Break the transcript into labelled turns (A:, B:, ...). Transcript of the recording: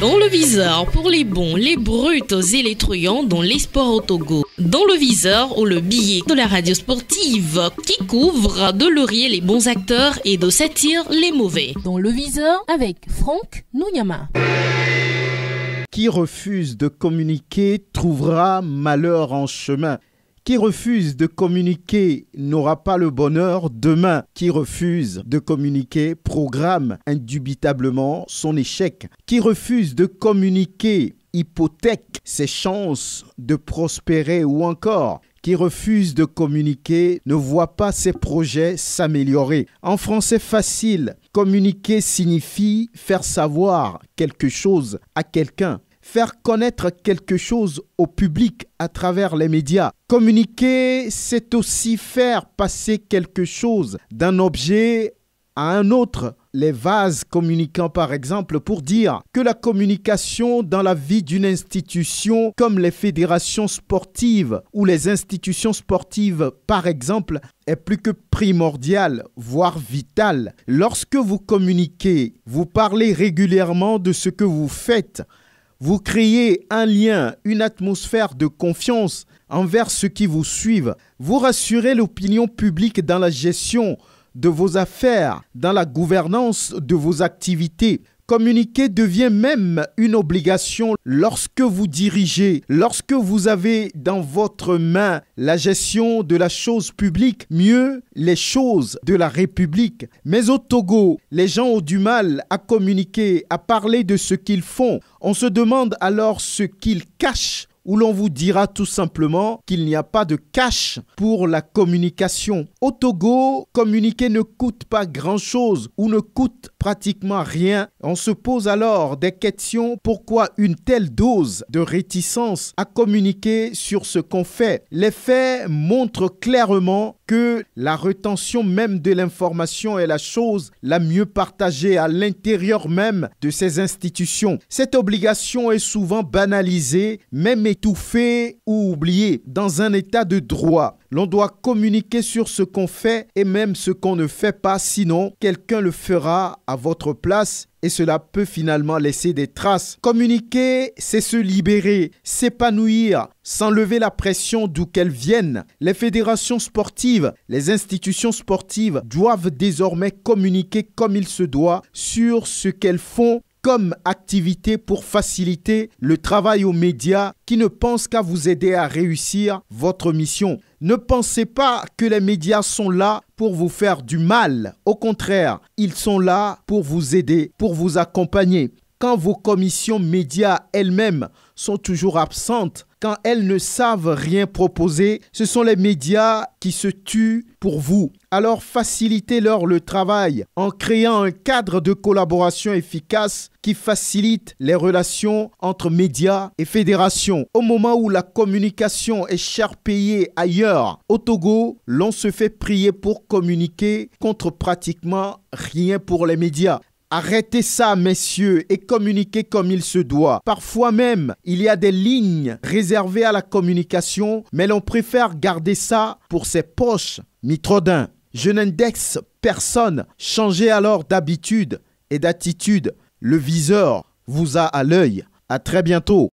A: Dans le viseur, pour les bons, les brutes et les truands dans les sports au Togo. Dans le viseur, ou le billet de la radio sportive qui couvre de laurier les bons acteurs et de satire les mauvais.
B: Dans le viseur, avec Franck Nouyama.
C: Qui refuse de communiquer trouvera malheur en chemin. Qui refuse de communiquer n'aura pas le bonheur demain. Qui refuse de communiquer programme indubitablement son échec. Qui refuse de communiquer hypothèque ses chances de prospérer ou encore qui refuse de communiquer ne voit pas ses projets s'améliorer. En français facile, communiquer signifie faire savoir quelque chose à quelqu'un. Faire connaître quelque chose au public à travers les médias. Communiquer, c'est aussi faire passer quelque chose d'un objet à un autre. Les vases communicants, par exemple, pour dire que la communication dans la vie d'une institution, comme les fédérations sportives ou les institutions sportives, par exemple, est plus que primordiale, voire vitale. Lorsque vous communiquez, vous parlez régulièrement de ce que vous faites. Vous créez un lien, une atmosphère de confiance envers ceux qui vous suivent. Vous rassurez l'opinion publique dans la gestion de vos affaires, dans la gouvernance de vos activités. Communiquer devient même une obligation lorsque vous dirigez, lorsque vous avez dans votre main la gestion de la chose publique, mieux les choses de la République. Mais au Togo, les gens ont du mal à communiquer, à parler de ce qu'ils font. On se demande alors ce qu'ils cachent, où l'on vous dira tout simplement qu'il n'y a pas de cash pour la communication. Au Togo, communiquer ne coûte pas grand-chose ou ne coûte pratiquement rien. On se pose alors des questions. Pourquoi une telle dose de réticence à communiquer sur ce qu'on fait? Les faits montrent clairement que la rétention même de l'information est la chose la mieux partagée à l'intérieur même de ces institutions. Cette obligation est souvent banalisée, même étouffée ou oubliée. Dans un état de droit, l'on doit communiquer sur ce qu'on fait et même ce qu'on ne fait pas, sinon quelqu'un le fera à votre place. Et cela peut finalement laisser des traces. Communiquer, c'est se libérer, s'épanouir, s'enlever la pression d'où qu'elle vienne. Les fédérations sportives, les institutions sportives doivent désormais communiquer comme il se doit sur ce qu'elles font comme activité pour faciliter le travail aux médias qui ne pensent qu'à vous aider à réussir votre mission. Ne pensez pas que les médias sont là pour vous faire du mal. Au contraire, ils sont là pour vous aider, pour vous accompagner. Quand vos commissions médias elles-mêmes sont toujours absentes, quand elles ne savent rien proposer, ce sont les médias qui se tuent pour vous. Alors facilitez-leur le travail en créant un cadre de collaboration efficace qui facilite les relations entre médias et fédérations. Au moment où la communication est cher payée ailleurs, au Togo, l'on se fait prier pour communiquer contre pratiquement rien pour les médias. Arrêtez ça, messieurs, et communiquez comme il se doit. Parfois même, il y a des lignes réservées à la communication, mais l'on préfère garder ça pour ses poches. Mitrodin, je n'indexe personne. Changez alors d'habitude et d'attitude. Le viseur vous a à l'œil. À très bientôt.